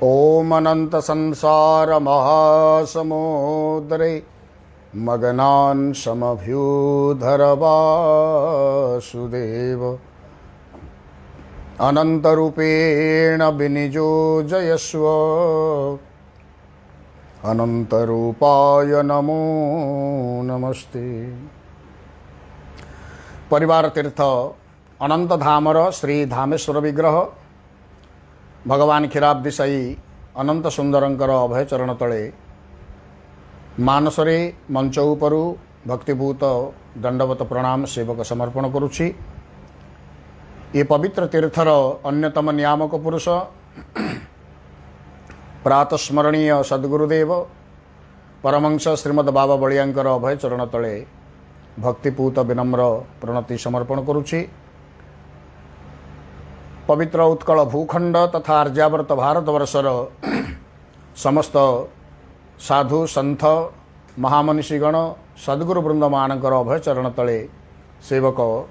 ओम अनंत संसार महासमुद्रे मगनान् समभ्यूधर वासुदेव अनंतरूपेण विनियोजयस्व अनंतरूपाय नमो नमस्ते। परिवार तीर्थ अनंत धामर श्री धामेश्वर विग्रह भगवान क्षीराब्दी साई अनंत सुंदरंकर अभय चरण तले मानसरे मंच उपरु भक्तिभूत दंडवत प्रणाम सेवक समर्पण करुछि। ये पवित्र तीर्थर अन्यतम नियामक पुरुष प्रातस्मरणीय सद्गुरुदेव परमंश श्रीमद बाबा बलियांकर अभय चरण तले भक्तिपूत विनम्र प्रणति समर्पण करुछि। पवित्र उत्कल भूखंड तथा आर्यावर्त भारतवर्षर समस्त साधु संत महामनीषीगण सद्गुरु वृंद मानकर अभय चरण तले सेवक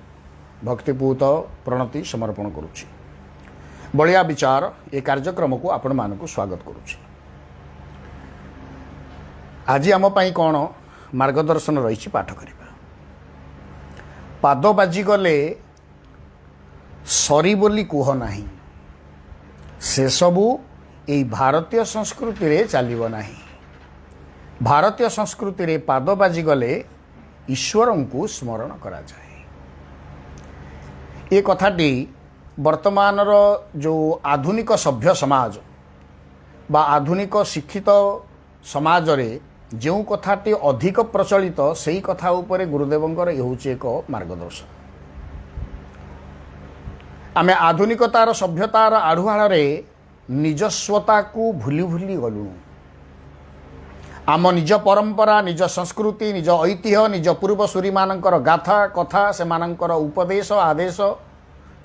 भक्तिपूत प्रणति समर्पण करुछि। बलिया विचार ये कार्यक्रम को आपण मानक स्वागत करुछि। आज आम पाई कौन मार्गदर्शन रही पाठ करिबा। पाद बाजी गले सरी बोली कुह नाही, से सबू यही भारतीय संस्कृति रे चलिबो नाही। भारतीय संस्कृति रे पाद बाजी गले ईश्वर को स्मरण करा जाए। ये कथाटी वर्तमान जो आधुनिक सभ्य समाज बा आधुनिक शिक्षित समाज रे जो कथाटी अधिक प्रचलित सेही कथा उपरे गुरुदेवंकर होउछि एक मार्गदर्शन। आमे आधुनिकतार सभ्यतार आढ़ुआड़ निजस्वता को भूली भूली गलु। आम निज परंपरा निज संस्कृति निज ऐतिह्य निज पूर्वसूरी मानकर गाथा कथा से मानकर उपदेश आदेश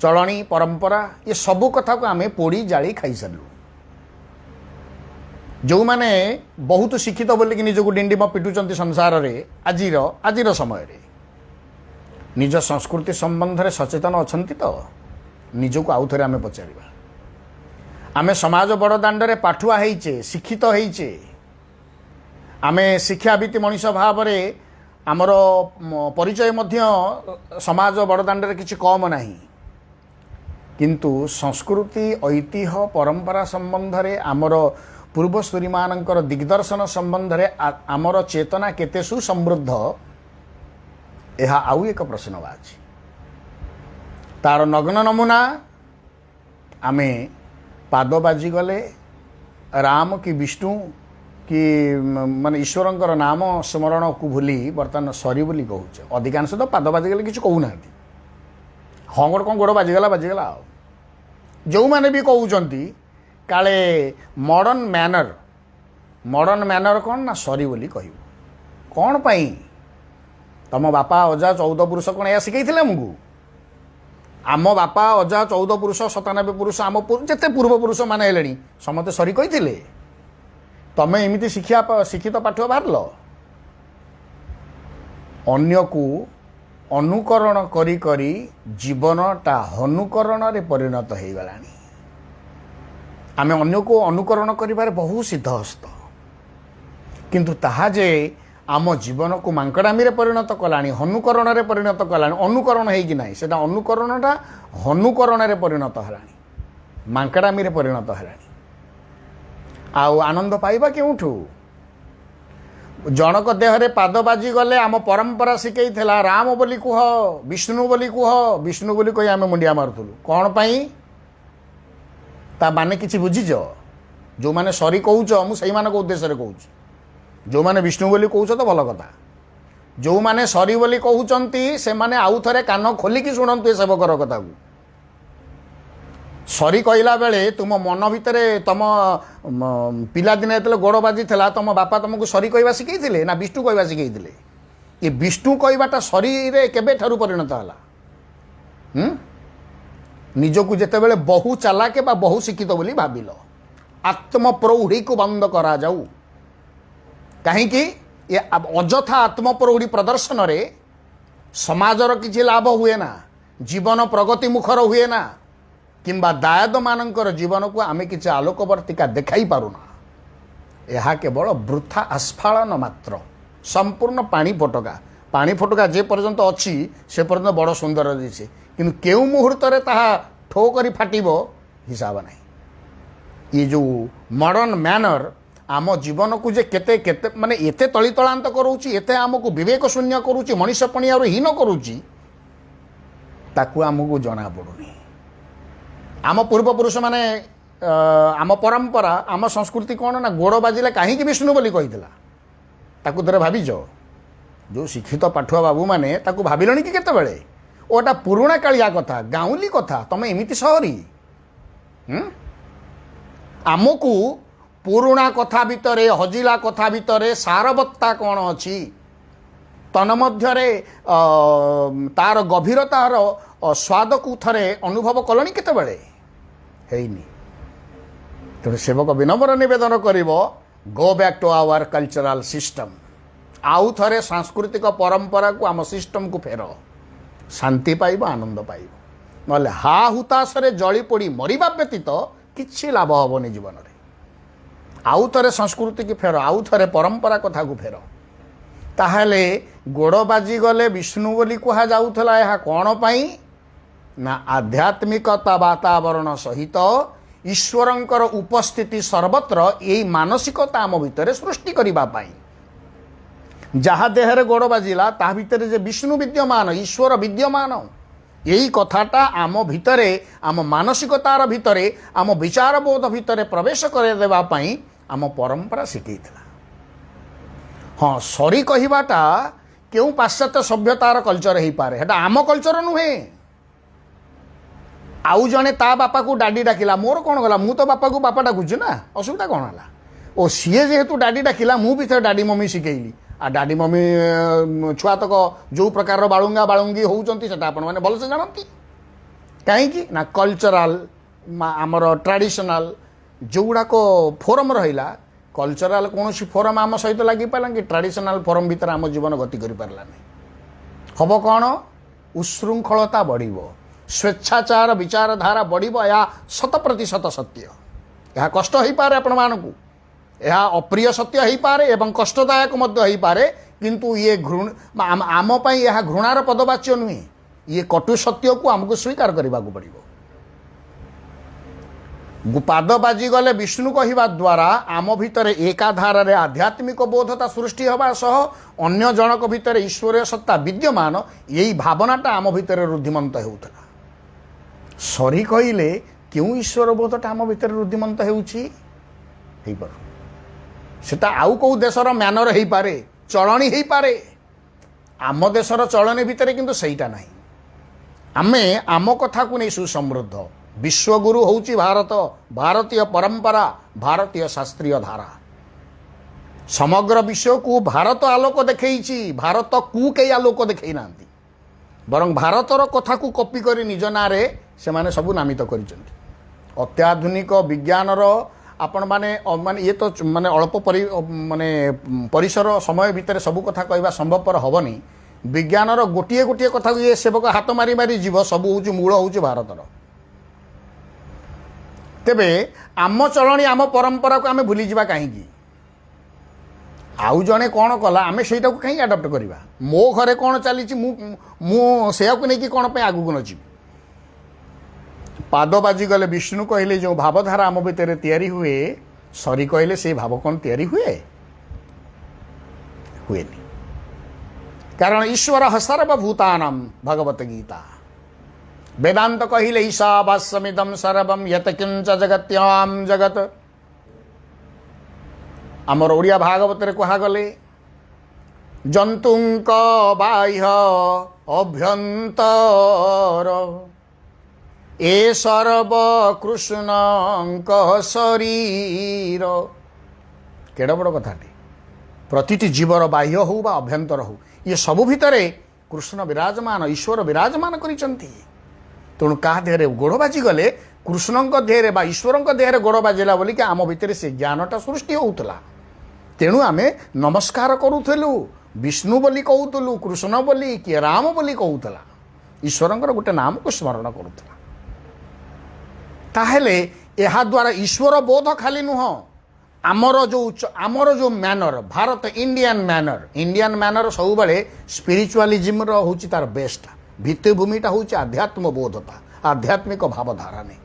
चलणी परंपरा ये सबू कथा को आमे पोड़ी जाली खाई सारू। जो माने बहुत शिक्षित बोलिक निजको डिंडिम पिटुचंती संसार रे आजिर समय रे निज संस्कृति संबंध में सचेतन अछंती तो निजको आउ थे आमे पचारिबा। आमे समाज बड़ दांडरे पाठुआ हेइचे शिक्षित हेइचे आमे शिक्षावित्ति मनीष भाव में आमर परिचय मध्य समाज बड़ दांडरे किछि कम नाही, किंतु संस्कृति ऐतिह्य परंपरा संबंध में आमर पूर्वसूरी मानकर दिग्दर्शन संबंध में आमर चेतना केते सुसमृद्ध यह आउ एक प्रश्नवाची। तार नग्न नमूना आमे पाद बाजी गले राम कि विष्णु कि माने ईश्वरंकर नाम स्मरण को भूली बर्तमान सरी बोली कहूचे। अधिकांश तो पाद बाजी गले किसी कहूना हाँ गोड़ कौन गोड़ बाजीगला जो मैंने भी कहते काले मॉडर्न मैनर कौन ना सरी बोली कह कौन पाई तम बापा अजा 14 पुरुष कौन या शिखई आमको। आम बापा अजा 14 पुरुष 97 पुरुष आम जिते पूर्व पुरुष माने हेलेनी समते सरी कही तमें एमती शिक्षित पाठुआ बाहर अन्य को अनुकरण करी करी जीवनटा हनुकरण रे परिणत हो गलानी। आमे अन्य को अनुकरण करिबार बहु सिद्धहस्त, किंतु ताहा जे आम जीवन को मांकड़ामी रे परिणत कलानी हनुकरण रे परिणत कलानी। अनुकरण है कि नहीं सेटा अनुकरणटा हनुकरण रे परिणत हलानी मांकड़ामी रे परिणत हलानी। आउ आनंद पाइबा केउठू जनक देहरे पाद बाजी गले आम परंपरा शिखई थिला राम बोली कुह विष्णु बोली कही आम मुंडिया मारुथुलु। कौन पाई ता माने किछि बुझिज जो माने सरी कहूच मु सही मानक उद्देश्य कहूँ। जो माने विष्णु बोली कहूच तो भल कथा, जो माने सरी बोली कहउचंती से माने आउ थरे कान खोलिकी शुणंतु ए सेवकर कथा को। सरी कहला बेले तुम मन भितरे तुम पिला दिन जेतले गोड़ बाजी थिला तुम बापा तुमको सरी कहवा शिखई ना विष्णु कहवा शिखई? ये विष्णु कहवाटा सरी रे केबे ठारू परिणत हला? निजको जेतेबेले बहु चालाके बा बहु शिक्षित बोली भाविल आत्म प्रौढ़ी को बंद करा जाऊ। कहीं ये अजथा आत्म प्रौढ़ी प्रदर्शन रे समाजर किसी लाभ हुए ना, जीवन प्रगति मुखर हुए ना, किंबा दायद मानकर जीवन को आमे किसी आलोकवर्तिका देखाई पारुना। यह केवल वृथा आस्फालन मात्र, संपूर्ण पानी फोटका जे पर्यंत अच्छी से पर्यंत बड़ सुंदर दिशे, किंतु केउ मुहूर्त रे ताहा ठो करी फाटिबो हिसाब नहीं। ये जो मॉडर्न मैनर आम जीवन को जे केते केते माने एते तलितलांत करूची, एते आमको विवेक शून्य करूची, मनुष्यपणियार हीन करूची, ताकू आमको जना पड़ुनी। आम पूर्वपुरुष माने आम परंपरा आम संस्कृति कौन ना गोड़ बाजिले कहीं विष्णु बोली कहीला, ताकू थोड़े भाविज जो शिक्षित पाठुआ बाबू मैंने ताकू भाविलणी कि केतबेले ओटा पुराणा कालिया कथा, गाउली कथा, तमे एमिति सहरी आमको पुराणा कथा भितरे हजिला कथा भितरे सारवत्ता कौन अच्छी, तन्मध्यरे तार गभीरतार स्वाद को थरे अनुभव कलनी केतबेले हेइनी। तेणु सेवक विनम्र निवेदन करिवो, go back to our cultural system, आउ थरे सांस्कृतिक परंपरा को आम सिस्टम को फेर, शांति पाइब, आनंद पाइब। नले हा हुताश जली पोड़ी मरिबा व्यतीत किछि लाभ हेबनी जीवन में। आउ थरे संस्कृति की फेर, आउ थरे परंपरा कथा को फेर, ताहले गोड़ बाजी गले विष्णु बोली कहा जाउथला। यह कौन पाई ना आध्यात्मिकता वातावरण सहित ईश्वरंकर उपस्थिति सर्वत्र यही मानसिकता आम भितर सृष्टि करबा पाई। जहा देहरे गोड़ बाजिला ता भितर जे विष्णु विद्यमान, ईश्वर विद्यमान, यही कथाटा आम भितरे, आम मानसिकतार भितरे, आम विचार बोध भितरे प्रवेश कर देबा पाई आम परंपरा शिखैथिला। हाँ, सरी कहिबाटा केउ पाश्चात्य सभ्यतार कल्चर ही पारे, हेटा आम कल्चर नुहे। आउ जने ता बापा को डाडी डाकिला, मोर कौन गला, मु तो बापा को बापा डाकुची ना, असुविधा कौन है। ओ सीए जेहेतु डाडी डाकिला, मु भी थे डाडी मम्मी शिखेली। आ डाडी मम्मी छुआ तक जो प्रकार बालुंगा बालुंगी होउचंती सेटा आपण माने भल से जानती। कहीं ना कल्चरल आमर ट्रेडिशनल जोगुड़ा को फोरम रहिला, कल्चरल कौन फोरम आम सहित लगी पाला कि ट्रेडिशनल फोरम भीतर आम जीवन गति कर पारला नहीं। हम कौन उशृंखलता बढ़िबो, स्वेच्छाचार विचारधारा बढ़िबो, या 100% सत्य। यह कष्ट हो पारे आपण मानकू, यह अप्रिय सत्य हो पारे एवं कष्टदायक मध्य हो पारे, किंतु ये आम पाई यह घृणार पदवाच्य नुहे। ये कटु सत्य को आमको स्वीकार करने को पड़ो। पाद बाजी गले विष्णु कहवा द्वारा आम भितर एकाधार रे आध्यात्मिक बोधता सृष्टि हवा सह अन्य जनक भितर ईश्वरीय सत्ता विद्यमान, यही भावनाटा आम भितर रुद्धिमंत होउतला। सरी कहले क्यों ईश्वर बोधटा आम भितर रुद्धिमंत होउछि हेई पार, सेटा आउ को देशर मैनर हेई पारे, चलनी हेई पारे। आम देशर चलनी भितर किंतु सेईटा नाही। आमे आम कथा को नहीं सुसमृद्ध। विश्वगुरु होउछि भारत, भारतीय परंपरा, भारतीय शास्त्रीय धारा। समग्र विश्व को भारत आलोक देखैछि, भारत को कई आलोक देखै नांती, बरं भारतर कथा को कॉपी करी निज नारे से माने सब नामित करिसेंति। अत्याधुनिक विज्ञानर आपण माने माने ये तो माने अल्प माने परिसर समय भितर सब कथा कहवा संभवपर हबनी। विज्ञानर गोटिए गोटिए कथा को ये सेवक हाथ मारी मारी जीव, सब होउछि मूल होउछि भारतर। तेबे आम चलनी आम परंपरा को आम भूली जावा कहीं। आउ जने कौन कला आम से कहीं आडप्ट करवा। मो घरे कौन चली मु से नहीं कौन पे आगू न जी। पाद बाजी गले विष्णु कहले जो भावधारा आम भितर तैयारी हुए, सरी कहले से भाव कौन तैयारी हुए हुएनी। कारण ईश्वर सर्वभूतानां भगवत गीता वेदांत कहले ईशावास्यमिदं सर्वं यत् किंच जगत्याम जगत। आमर ओडिया भागवत रे कहा गले जंतुंक बाह्य अभ्यंतर ए सर्व कृष्णंक शरीर। केड़ बड़ कथाटी। प्रतिटी जीवर बाह्य हो बा अभ्यंतर हो, ये सबु भितरे कृष्ण विराजमान, ईश्वर विराजमान करिसंती। तेणु क्या देहरे गोड़ बाजी गले कृष्ण देहरे बा ईश्वर देहरे गोड़ बाजिला बोली कि आम भितर से ज्ञानटा सृष्टि होउतला। तेणु आमे नमस्कार करूथलु, विष्णु बोली कहूतलु, कृष्ण बोली कि राम बोली कहूतला, ईश्वरंकर गोटे नाम को स्मरण करूतला। ताहेले ଏହା ଦ୍ୱାରା ईश्वर बोध खाली नुह आमर जो मैनर भारत इंडियन मैनर सब बड़े स्पिरिचुअलिज्म रोचे तार बेस्ट भित्तिभूमिटा हूँ आध्यात्म बोधता आध्यात्मिक भावधारा नहीं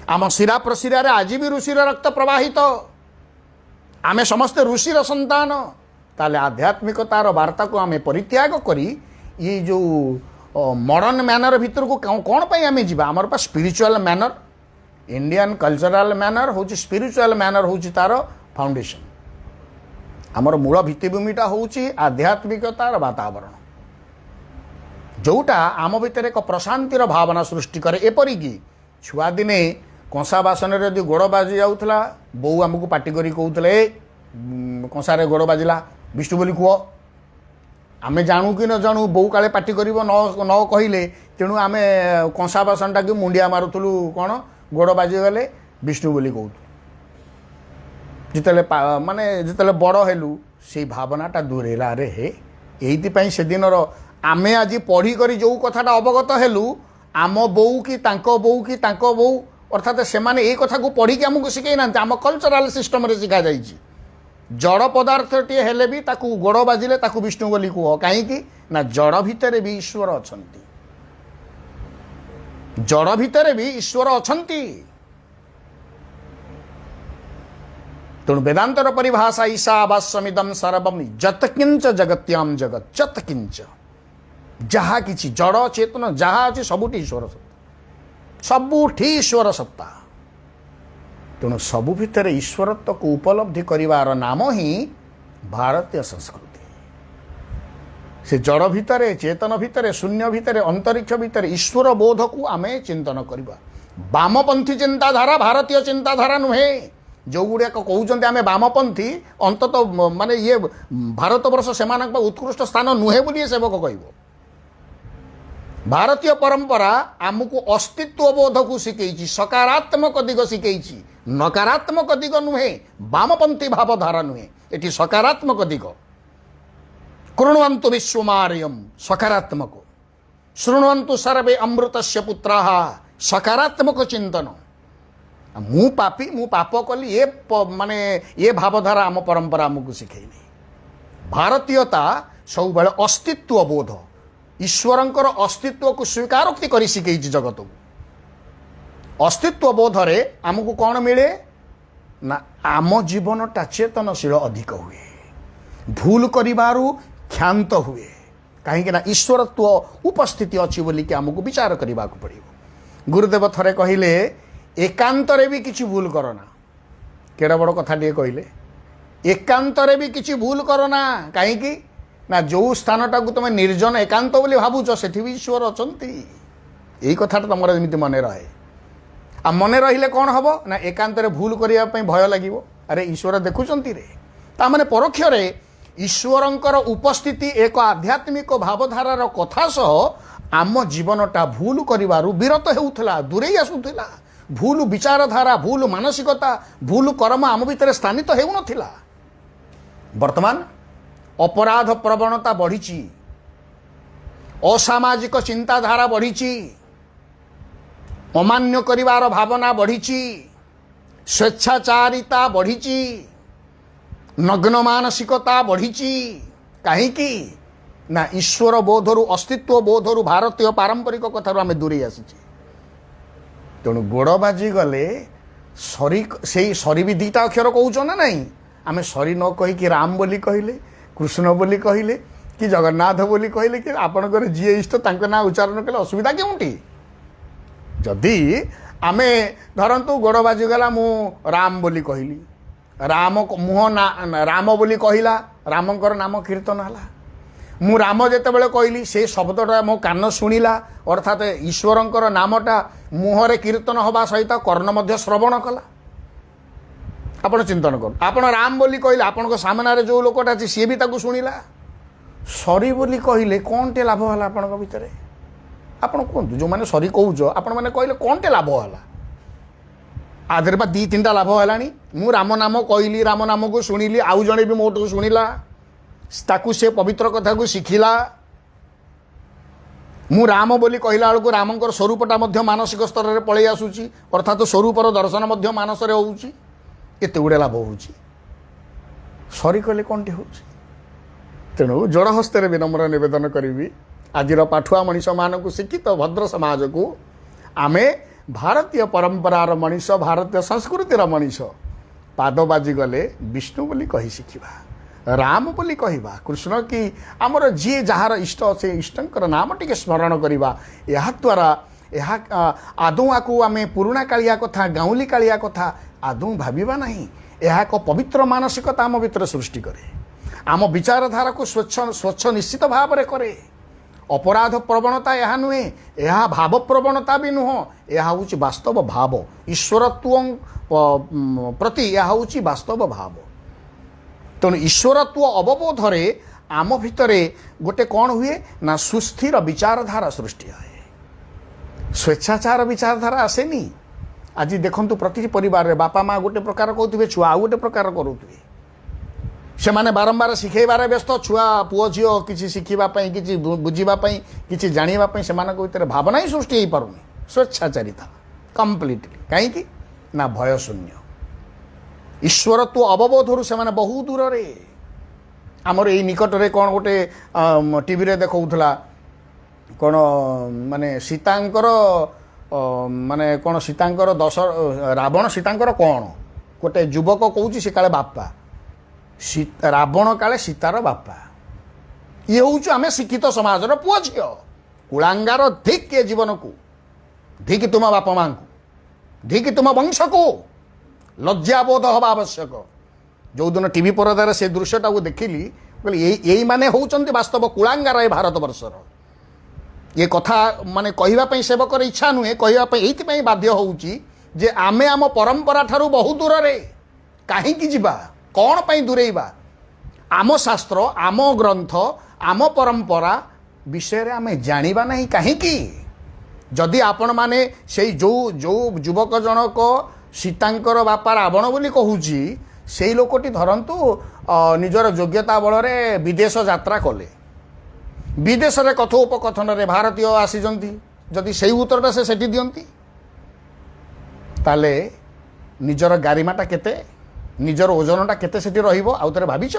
आम शिरा प्रशिरा आज भी ऋषिर रक्त प्रवाहित आमे समस्ते ऋषिर संतान ताले आध्यात्मिकतार वार्ता को आमे परित्याग करी ये जो मॉडर्न मैनर भीतर को कौन पाई आमे जीवा आमर पा spiritual manner Indian cultural manner हूँ स्पिरिचुअल मैनर हूँ तार फाउंडेशन आमर मूल भित्तिभूमिटा हूँ आध्यात्मिकतार वातावरण जोटा आम भितर एक प्रशांतिर भावना सृष्टि करे एपरिकी छुआ दिने कंसा बासन यदि गोड़ बाजी जाऊला बो आमको पार्टी करी कहते कंसारे गोड़ बाजिला विष्णु बोली कह आमे जानू कि न जानू बो काले पार्टी कर न कहले तेणु आम कंसा बासनटा कि मुंडिया मारुलु कौन गोड़ बाजिगले विष्णु बोली कहूँ जिते माने जिते बड़ हेलु से भावनाटा दूरेला रे हे यही से दिन आमे आज पढ़ी करी जो कथाटा अवगत हेलु आम बोऊ कि तांको बोऊ अर्थात से माने ये कथा को पढ़ी कि आमको शिखई ना आम कल्चरल सिस्टम रे शिखा जाइए जड़ पदार्थटे हेले भी ताकू गोड़ बाजिले ताकू विष्णु बोली कह कहीं ना जड़ भितर भी ईश्वर अछंती जड़ भितर भी ईश्वर अछंती तेणु वेदांतर परिभाषा ईशा वास्यमिदम सर्वम जतकिंच जगत्याम जगत जतकिंच जहाँ किछि जड़ चेतन जहाँ अच्छी सबुठी ईश्वर सत्ता सबुठी ईश्वर सत्ता तेणु सबु भितर ईश्वरत्व को उपलब्धि करिवार नाम ही भारतीय संस्कृति से जड़ भितर चेतन भितर शून्य भितर अंतरिक्ष भितर ईश्वर बोध को आमे चिंतन करवा वामपंथी चिंताधारा भारतीय चिंताधारा नुहे जो गुड़ाक कहते आम वामपंथी अंतत माने ये भारत वर्ष से उत्कृष्ट स्थान नुहे बोली सेवक कह भारतीय परंपरा आमको अस्तित्व बोध को शिखई सकारात्मक दिग शिखई नकारात्मक दिग नुहे वामपंथी भावधारा नुहे ये सकारात्मक दिग कृण्वन्तु विश्वमार्यम सकारात्मक शृण्वन्तु सर्वे अमृतस्य पुत्राः सकारात्मक चिंतन मु पापी मु पाप कली ये माने ये भावधारा आम परंपरा आमको शिखैनी भारतीयता सब बेले अस्तित्व बोध ईश्वरंकर अस्तित्व को स्वीकारोक्ति कर शिखई जगत को अस्तित्व बोधरे आमको कौन मिले ना आम जीवनटा चेतनशील अधिक हुए भूल करिबारु क्षांत हुए कहीं ना ईश्वरत्व उपस्थिति अच्छी बोली कि आमको विचार करने को पड़ो गुरुदेव थरे कहले एकांतरे भी किसी भूल करना केड़ा बड़ कथा टे कहले एकांतरे भी किसी भूल करना कहीं ना जो स्थानटा को तुम निर्जन एकांत बोली भावुच से भी ईश्वर अच्छा यही कथाटा तुम जमी मन रहे आ मन रहिले कौन हम ना एकांतरे भूल करने भय लगे अरे ईश्वर देखुंत रे ताने परोक्ष ईश्वरंकर उपस्थिति एक आध्यात्मिक भावधारार कथा सह आम जीवनटा भूल करिवारु विरत हेउथला दूरे आसुथला भूल विचारधारा भूल मानसिकता भूल कर्म आम भितर स्थानित हेउ नथिला वर्तमान अपराध प्रवणता बढ़ी असामाजिक चिंताधारा बढ़ी अमान्य करिवार भावना बढ़ी स्वेच्छाचारिता बढ़ी नग्न मानसिकता बढ़ी कहीं ना ईश्वर बोधरु अस्तित्व बोधरु भारतीय पारंपरिक कथार आम दूरे आसी तेणु गोड़ बाजी गले सरी से सरी भी दीटा अक्षर कहूँ ना नहीं आम सरी न कहीकि राम बोली कहले कृष्ण बोली कहले कि जगन्नाथ बोली कहले कि आपणकर जी इष्ट तांको ना उच्चारण कले असुविधा केउंटी जदि आमे धरंतु गोड़ बाजी गला मु राम बोली कहली राम मुह ना राम बोली कहला रामंकर नाम कीर्तन हला मु राम जेते बेले कहली से शब्दटा मो कान शुणिला अर्थात ईश्वरंकर नामटा मुहरे कीर्तन हवा सहित कर्ण मध्य श्रवण कला आपण चिंतन कर आपण राम बोली कहले आपण सामने जो लोकटा अच्छी सी भी ताकू शुणिला सरी बोली कहले कौन टे लाभ है आपण भितर आपण कहतु जो मैंने सरी कहूच आपण मैंने कहले कौन टे लाभ है आधे बा दी तीन टा लाभ है मु राम नाम कहली राम नाम को शुणिली आउ जड़े भी मोटू शुणिला ताकू से पवित्र कथा को शिखिला ମୁଁ ରାମ ବୋଲି କହିଲା ବେଳକୁ ରାମଙ୍କର ସ୍ୱରୂପଟା ମଧ୍ୟ ମାନସିକ ସ୍ତରରେ ପଳେଇ ଆସୁଛି, ଅର୍ଥାତ୍ ସ୍ୱରୂପର ଦର୍ଶନ ମଧ୍ୟ ମାନସରେ ହେଉଛି। ଏତେ ଗୁଡ଼ିଏ ଲାଭ ହେଉଛି, ସରି କଲେ କ'ଣଟି ହେଉଛି? ତେଣୁ ଯୋଡ଼ ହସ୍ତରେ ବିନମ୍ର ନିବେଦନ କରିବି ଆଜିର ପାଠୁଆ ମଣିଷମାନଙ୍କୁ, ଶିକ୍ଷିତ ଭଦ୍ର ସମାଜକୁ, ଆମେ ଭାରତୀୟ ପରମ୍ପରାର ମଣିଷ, ଭାରତୀୟ ସଂସ୍କୃତିର ମଣିଷ। ପାଦ ବାଜିଗଲେ ବିଷ୍ଣୁ ବୋଲି କହି ଶିଖିବା, ରାମ ବୋଲି କହିବା, କୃଷ୍ଣ କି ଆମର ଯିଏ ଯାହାର ଇଷ୍ଟ ସେ ଇଷ୍ଟଙ୍କର ନାମ ଟିକେ ସ୍ମରଣ କରିବା। ଏହାଦ୍ୱାରା ଏହା ଆଦୌ ଆକୁ ଆମେ ପୁରୁଣା କାଳିଆ କଥା, ଗାଉଁଲି କାଳିଆ କଥା ଆଦୌ ଭାବିବା ନାହିଁ। ଏହା ଏକ ପବିତ୍ର ମାନସିକତା ଆମ ଭିତରେ ସୃଷ୍ଟି କରେ, ଆମ ବିଚାରଧାରାକୁ ସ୍ୱଚ୍ଛ ନିଶ୍ଚିତ ଭାବରେ କରେ। ଅପରାଧ ପ୍ରବଣତା ଏହା ନୁହେଁ, ଏହା ଭାବ ପ୍ରବଣତା ବି ନୁହଁ, ଏହା ହେଉଛି ବାସ୍ତବ ଭାବ। ଈଶ୍ୱରତ୍ୱ ପ୍ରତି ଏହା ହେଉଛି ବାସ୍ତବ ଭାବ। ତେଣୁ ଈଶ୍ୱରତ୍ୱ ଅବବୋଧରେ ଆମ ଭିତରେ ଗୋଟେ କ'ଣ ହୁଏ ନା ସୁସ୍ଥିର ବିଚାରଧାରା ସୃଷ୍ଟି ହୁଏ। ସ୍ୱେଚ୍ଛାଚାର ବିଚାରଧାରା ଆସେନି। ଆଜି ଦେଖନ୍ତୁ ପ୍ରତି ପରିବାରରେ ବାପା ମା' ଗୋଟେ ପ୍ରକାର କହୁଥିବେ, ଛୁଆ ଆଉ ଗୋଟେ ପ୍ରକାର କରୁଥିବେ। ସେମାନେ ବାରମ୍ବାର ଶିଖେଇବାରେ ବ୍ୟସ୍ତ, ଛୁଆ ପୁଅ ଝିଅ କିଛି ଶିଖିବା ପାଇଁ, କିଛି ବୁଝିବା ପାଇଁ, କିଛି ଜାଣିବା ପାଇଁ ସେମାନଙ୍କ ଭିତରେ ଭାବନା ହିଁ ସୃଷ୍ଟି ହେଇପାରୁନି। ସ୍ୱେଚ୍ଛାଚାରିତା କମ୍ପ୍ଲିଟଲି। କାହିଁକି ନା ଭୟ ଶୂନ୍ୟ। ଈଶ୍ୱରତ୍ୱ ଅବବୋଧରୁ ସେମାନେ ବହୁ ଦୂରରେ। ଆମର ଏଇ ନିକଟରେ କ'ଣ ଗୋଟେ ଟିଭିରେ ଦେଖାଉଥିଲା, କ'ଣ ମାନେ ସୀତାଙ୍କର ମାନେ କ'ଣ ସୀତାଙ୍କର ରାବଣ ସୀତାଙ୍କର କ'ଣ ଗୋଟେ ଯୁବକ କହୁଛି ସେ କାଳେ ବାପା, ରାବଣ କାଳେ ସୀତାର ବାପା। ଇଏ ହେଉଛୁ ଆମେ ଶିକ୍ଷିତ ସମାଜର ପୁଅ ଝିଅ। କୁଳାଙ୍ଗାର ଧିକ୍ ଏ ଜୀବନକୁ, ଧିକ୍ ତୁମ ବାପା ମାଆଙ୍କୁ, ଧିକ୍ ତୁମ ବଂଶକୁ। ଲଜ୍ଜାବୋଧ ହେବା ଆବଶ୍ୟକ। ଯେଉଁଦିନ ଟିଭି ପରଦାରେ ସେ ଦୃଶ୍ୟଟାକୁ ଦେଖିଲି, କହିଲି ଏଇମାନେ ହେଉଛନ୍ତି ବାସ୍ତବ କୁଳାଙ୍ଗାର ଏ ଭାରତବର୍ଷର। ଏ କଥା ମାନେ କହିବା ପାଇଁ ସେବକର ଇଚ୍ଛା ନୁହେଁ, କହିବା ପାଇଁ ଏଇଥିପାଇଁ ବାଧ୍ୟ ହେଉଛି ଯେ ଆମେ ଆମ ପରମ୍ପରା ଠାରୁ ବହୁ ଦୂରରେ। କାହିଁକି ଯିବା, କ'ଣ ପାଇଁ ଦୂରେଇବା? ଆମ ଶାସ୍ତ୍ର, ଆମ ଗ୍ରନ୍ଥ, ଆମ ପରମ୍ପରା ବିଷୟରେ ଆମେ ଜାଣିବା ନାହିଁ କାହିଁକି? ଯଦି ଆପଣମାନେ ସେଇ ଯେଉଁ ଯୁବକ ଜଣକ ସୀତାଙ୍କର ବାପା ରାବଣ ବୋଲି କହୁଛି, ସେଇ ଲୋକଟି ଧରନ୍ତୁ ନିଜର ଯୋଗ୍ୟତା ବଳରେ ବିଦେଶ ଯାତ୍ରା କଲେ, ବିଦେଶରେ କଥୋପକଥନରେ ଭାରତୀୟ ଆସିଛନ୍ତି, ଯଦି ସେଇ ଉତ୍ତରଟା ସେ ସେଠି ଦିଅନ୍ତି, ତାହେଲେ ନିଜର ଗାରିମାଟା କେତେ, ନିଜର ଓଜନଟା କେତେ ସେଠି ରହିବ? ଆଉ ଥରେ ଭାବିଛ?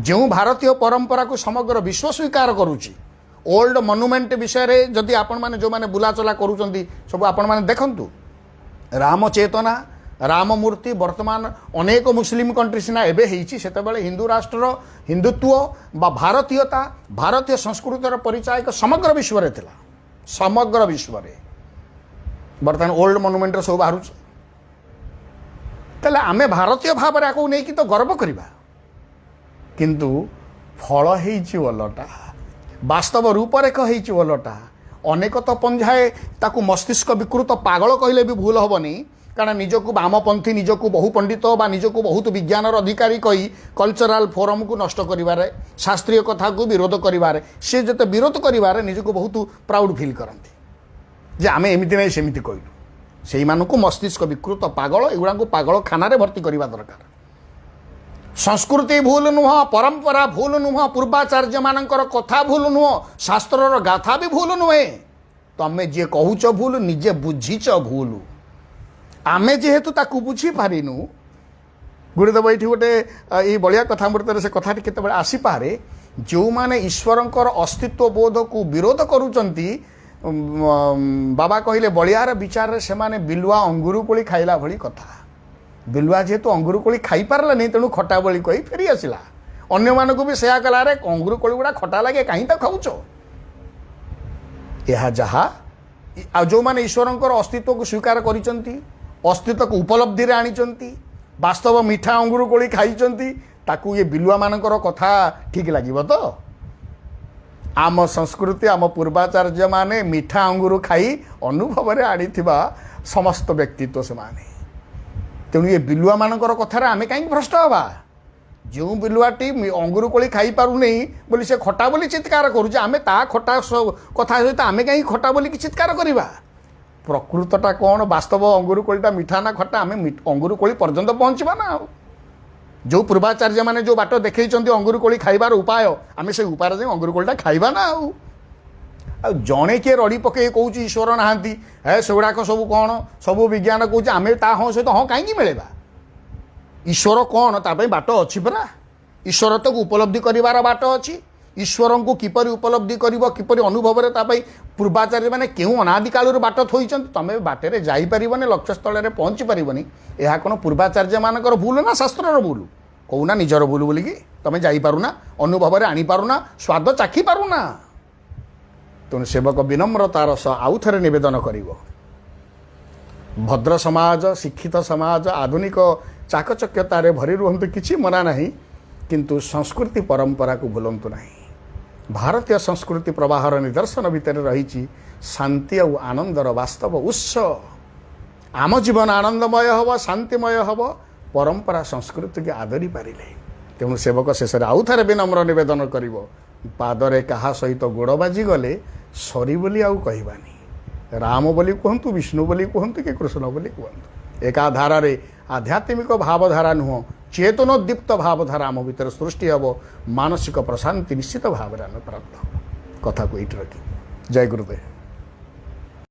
ଯେଉଁ ଭାରତୀୟ ପରମ୍ପରାକୁ ସମଗ୍ର ବିଶ୍ୱ ସ୍ୱୀକାର କରୁଛି, ଓଲ୍ଡ ମନୁମେଣ୍ଟ ବିଷୟରେ ଯଦି ଆପଣମାନେ ଯେଉଁମାନେ ବୁଲାଚଲା କରୁଛନ୍ତି ସବୁ ଆପଣମାନେ ଦେଖନ୍ତୁ। ରାମ ଚେତନା, ରାମ ମୂର୍ତ୍ତି ବର୍ତ୍ତମାନ ଅନେକ ମୁସଲିମ କଣ୍ଟ୍ରି ସିନା ଏବେ ହେଇଛି, ସେତେବେଳେ ହିନ୍ଦୁ ରାଷ୍ଟ୍ରର ହିନ୍ଦୁତ୍ୱ ବା ଭାରତୀୟତା, ଭାରତୀୟ ସଂସ୍କୃତିର ପରିଚାୟକ ସମଗ୍ର ବିଶ୍ୱରେ ଥିଲା। ସମଗ୍ର ବିଶ୍ୱରେ ବର୍ତ୍ତମାନ ଓଲ୍ଡ ମନୁମେଣ୍ଟର ସବୁ ବାହାରୁଛି। ତାହେଲେ ଆମେ ଭାରତୀୟ ଭାବରେ ଆକୁ ନେଇକି ତ ଗର୍ବ କରିବା, କିନ୍ତୁ ଫଳ ହେଇଛି ଓଲଟା, ବାସ୍ତବ ରୂପରେଖ ହେଇଛି ଓଲଟା। ଅନେକ ତ ପଞ୍ଝାଏ ତାକୁ ମସ୍ତିଷ୍କ ବିକୃତ ପାଗଳ କହିଲେ ବି ଭୁଲ ହେବନି, କାରଣ ନିଜକୁ ବାମପନ୍ଥୀ, ନିଜକୁ ବହୁ ପଣ୍ଡିତ ବା ନିଜକୁ ବହୁତ ବିଜ୍ଞାନର ଅଧିକାରୀ କହି କଲଚରାଲ ଫୋରମକୁ ନଷ୍ଟ କରିବାରେ, ଶାସ୍ତ୍ରୀୟ କଥାକୁ ବିରୋଧ କରିବାରେ, ସେ ଯେତେ ବିରୋଧ କରିବାରେ ନିଜକୁ ବହୁତ ପ୍ରାଉଡ଼ ଫିଲ୍ କରନ୍ତି ଯେ ଆମେ ଏମିତି ନାହିଁ ସେମିତି କହିଲୁ। ସେଇମାନଙ୍କୁ ମସ୍ତିଷ୍କ ବିକୃତ ପାଗଳ, ଏଗୁଡ଼ାଙ୍କୁ ପାଗଳଖାନାରେ ଭର୍ତ୍ତି କରିବା ଦରକାର। ସଂସ୍କୃତି ଭୁଲ ନୁହଁ, ପରମ୍ପରା ଭୁଲ ନୁହଁ, ପୂର୍ବାଚାର୍ଯ୍ୟମାନଙ୍କର କଥା ଭୁଲ ନୁହଁ, ଶାସ୍ତ୍ରର ଗାଥା ବି ଭୁଲ ନୁହେଁ। ତମେ ଯିଏ କହୁଛ ଭୁଲ, ନିଜେ ବୁଝିଛ ଭୁଲ। ଆମେ ଯେହେତୁ ତାକୁ ବୁଝିପାରିନୁ, ଗୁରୁଦେବ ଏଇଠି ଗୋଟେ ଏଇ ବଳିଆ କଥାମୃତରେ ସେ କଥାଟି କେତେବେଳେ ଆସିପାରେ, ଯେଉଁମାନେ ଈଶ୍ୱରଙ୍କର ଅସ୍ତିତ୍ୱ ବୋଧକୁ ବିରୋଧ କରୁଛନ୍ତି, ବାବା କହିଲେ ବଳିଆର ବିଚାରରେ ସେମାନେ ବିଲୁଆ ଅଙ୍ଗୁରୁ କୋଳି ଖାଇଲା ଭଳି କଥା। ବିଲୁଆ ଯେହେତୁ ଅଙ୍ଗୁରୁ କୋଳି ଖାଇପାରିଲାନି, ତେଣୁ ଖଟା ବୋଳି କହି ଫେରି ଆସିଲା। ଅନ୍ୟମାନଙ୍କୁ ବି ସେୟା କଲା, ରେ ଅଙ୍ଗୁରୁ କୋଳି ଗୁଡ଼ା ଖଟା ଲାଗେ, କାହିଁ ତା ଖାଉଛ? ଏହା ଯାହା ଆଉ ଯେଉଁମାନେ ଈଶ୍ୱରଙ୍କର ଅସ୍ତିତ୍ୱକୁ ସ୍ୱୀକାର କରିଛନ୍ତି, ଅସ୍ତିତ୍ୱକୁ ଉପଲବ୍ଧିରେ ଆଣିଛନ୍ତି, ବାସ୍ତବ ମିଠା ଅଙ୍ଗୁରୁ କୋଳି ଖାଇଛନ୍ତି, ତାକୁ ଏ ବିଲୁଆମାନଙ୍କର କଥା ଠିକ୍ ଲାଗିବ ତ? ଆମ ସଂସ୍କୃତି, ଆମ ପୂର୍ବାଚାର୍ଯ୍ୟମାନେ ମିଠା ଅଙ୍ଗୁରୁ ଖାଇ ଅନୁଭବରେ ଆଣିଥିବା ସମସ୍ତ ବ୍ୟକ୍ତିତ୍ୱ ସେମାନେ। ତେଣୁ ଏ ବିଲୁଆମାନଙ୍କର କଥାରେ ଆମେ କାହିଁକି ଭ୍ରଷ୍ଟ ହେବା? ଯେଉଁ ବିଲୁଆଟି ଅଙ୍ଗୁରୁ କୋଳି ଖାଇପାରୁନି ବୋଲି ସେ ଖଟା ବୋଲି ଚିତ୍କାର କରୁଛି, ଆମେ ତା ଖଟା କଥା ସହିତ ଆମେ କାହିଁକି ଖଟା ବୋଲିକି ଚିତ୍କାର କରିବା? ପ୍ରକୃତଟା କ'ଣ? ବାସ୍ତବ ଅଙ୍ଗୁରୁ କୋଳିଟା ମିଠା ନା ଖଟା? ଆମେ ଅଙ୍ଗୁରୁ କୋଳି ପର୍ଯ୍ୟନ୍ତ ପହଞ୍ଚିବା ନା। ଆଉ ଯେଉଁ ପୂର୍ବାଚାର୍ଯ୍ୟମାନେ ଯେଉଁ ବାଟ ଦେଖେଇଛନ୍ତି ଅଙ୍ଗୁରୁ କୋଳି ଖାଇବାର ଉପାୟ, ଆମେ ସେଇ ଉପାୟରେ ଯାଇ ଅଙ୍ଗୁରୁ କୋଳିଟା ଖାଇବା ନା। ଆଉ आ जड़े किए रड़ी पकई कौच ईश्वर नहांती हे सेगुड़ाक सब कौन सब विज्ञान कौच आम ता हाँ सहित हाँ कहीं मिलवा ईश्वर कौन ताप बाट अच्छी परा ईश्वर तक उपलब्धि करार बाट अच्छी ईश्वर को किपरि उपलब्धि कर किपरि अनुभव में पूर्वाचार्य मैंने क्यों अनादि कालू बाट थोई तुम बाटर जापर लक्ष्यस्थल में पहुँची पारबनी यह कौन पूर्वाचार्य मानकर भूल ना शास्त्र भूल कहूना निजर भूल बोलिकी तुम जापरुना अनुभव में आनीपारुना स्वाद चाखी पारुना तेणु सेवक विनम्रतार सह आउ थे नवेदन कर भद्र समाज शिक्षित समाज आधुनिक चाकचक्यतार भरी रुहतु किसी मना नहीं किंतु संस्कृति परंपरा को भूलंतु नहीं भारतीय संस्कृति प्रवाहर निदर्शन भितर रही शांति और आनंदर वास्तव उत्स आम जीवन आनंदमय हम शांतिमय हम परंपरा संस्कृति के आदरी पारे तेणु सेवक शेष आउ थे विनम्र नवेदन कर पादरे क्या सहित गोड़ बाजी गले सरी बोली आउ कहबानी राम बोली कहतु विष्णु बोली कहतु कि कृष्ण बोली कहतु एका धारा रे आध्यात्मिक भावधारा नुह चेतनोदीप्त भावधारा आम भर सृष्टि हम मानसिक प्रशांति निश्चित भाव में प्राप्त हम कथा को ये रखी जय गुरुदेव।